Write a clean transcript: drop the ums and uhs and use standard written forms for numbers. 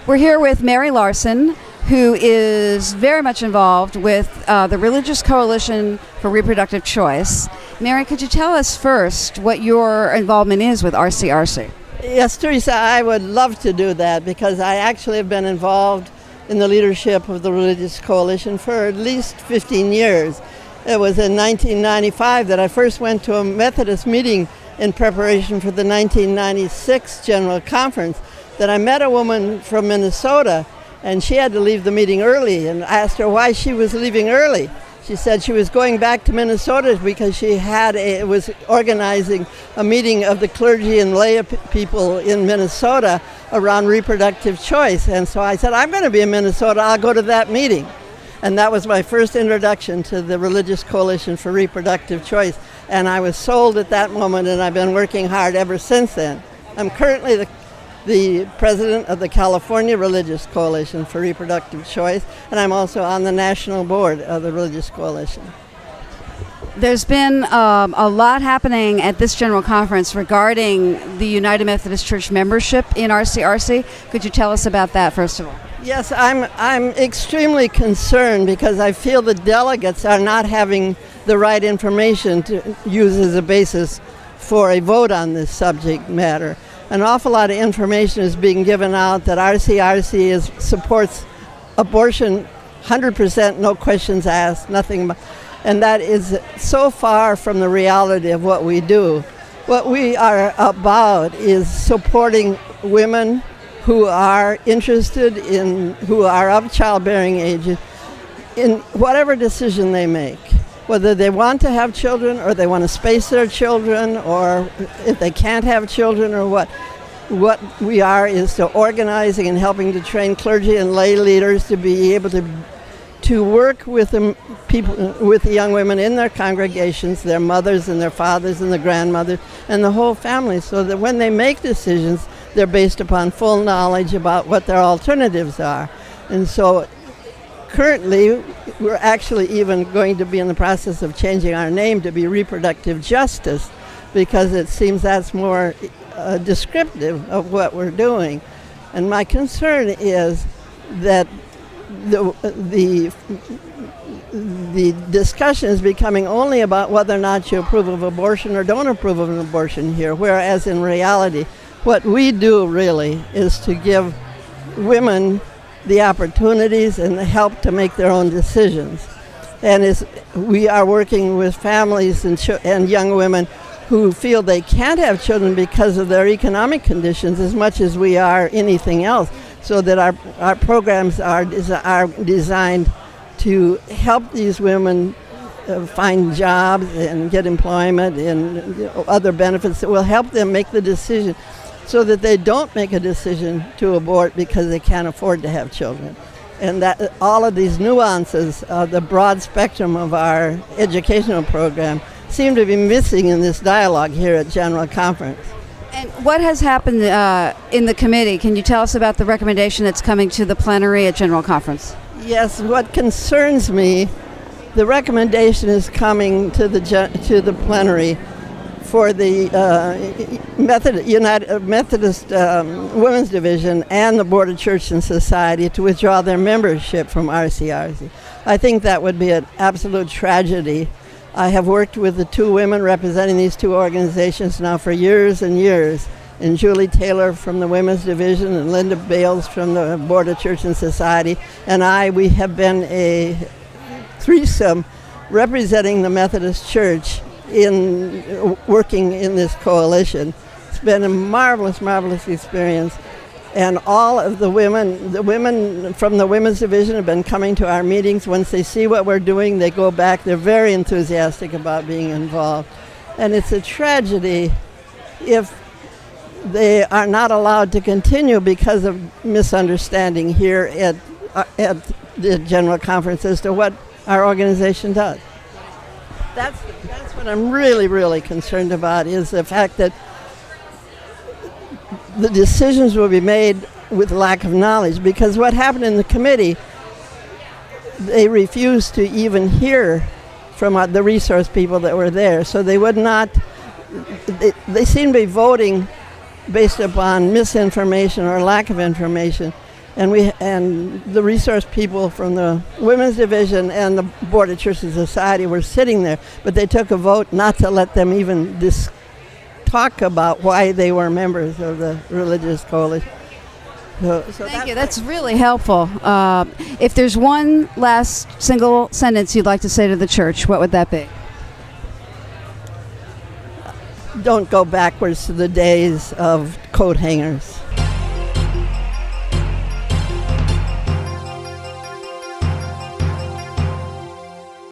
We're here with Mary Larson, who is very much involved with the Religious Coalition for Reproductive Choice. Mary, could you tell us first what your involvement is with RCRC? Yes, Teresa, I would love to do that because I actually have been involved in the leadership of the Religious Coalition for at least 15 years. It was in 1995 that I first went to a Methodist meeting in preparation for the 1996 General Conference that I met a woman from Minnesota, and she had to leave the meeting early, and I asked her why she was leaving early. She said she was going back to Minnesota because she was organizing a meeting of the clergy and lay people in Minnesota around reproductive choice. And so I said, I'm going to be in Minnesota, I'll go to that meeting. And that was my first introduction to the Religious Coalition for Reproductive Choice. And I was sold at that moment, and I've been working hard ever since then. I'm currently the president of the California Religious Coalition for Reproductive Choice, and I'm also on the national board of the Religious Coalition. There's been a lot happening at this General Conference regarding the United Methodist Church membership in RCRC. Could you tell us about that, first of all? Yes, I'm extremely concerned because I feel the delegates are not having the right information to use as a basis for a vote on this subject matter. An awful lot of information is being given out that RCRC supports abortion 100%, no questions asked, nothing, and that is so far from the reality of what we do. What we are about is supporting women who are interested in, who are of childbearing age, in whatever decision they make. Whether they want to have children or they want to space their children, or if they can't have children or what. What we are is to organizing and helping to train clergy and lay leaders to be able to work with the people, with the young women in their congregations, their mothers and their fathers and the grandmothers and the whole family, so that when they make decisions, they're based upon full knowledge about what their alternatives are. And so currently, we're actually even going to be in the process of changing our name to be Reproductive Justice, because it seems that's more descriptive of what we're doing. And my concern is that the discussion is becoming only about whether or not you approve of abortion or don't approve of an abortion here, whereas in reality, what we do really is to give women the opportunities and the help to make their own decisions. And we are working with families and young women who feel they can't have children because of their economic conditions as much as we are anything else, so that our programs are designed to help these women find jobs and get employment and other benefits that will help them make the decision, so that they don't make a decision to abort because they can't afford to have children. And that all of these nuances, the broad spectrum of our educational program, seem to be missing in this dialogue here at General Conference. And what has happened in the committee? Can you tell us about the recommendation that's coming to the plenary at General Conference? Yes, what concerns me, the recommendation is coming to the plenary for the United Methodist Women's Division and the Board of Church and Society to withdraw their membership from RCRC. I think that would be an absolute tragedy. I have worked with the two women representing these two organizations now for years and years, and Julie Taylor from the Women's Division and Linda Bales from the Board of Church and Society, and we have been a threesome representing the Methodist Church in working in this coalition. It's been a marvelous, marvelous experience. And all of the women from the Women's Division have been coming to our meetings. Once they see what we're doing, they go back. They're very enthusiastic about being involved. And it's a tragedy if they are not allowed to continue because of misunderstanding here at the General Conference as to what our organization does. That's what I'm really, really concerned about, is the fact that the decisions will be made with lack of knowledge, because what happened in the committee, they refused to even hear from the resource people that were there. So they would not, they seem to be voting based upon misinformation or lack of information. and the resource people from the Women's Division and the Board of Church and Society were sitting there, but they took a vote not to let them even talk about why they were members of the religious coalition. Thank you. That's really helpful. If there's one last single sentence you'd like to say to the church, what would that be? Don't go backwards to the days of coat hangers.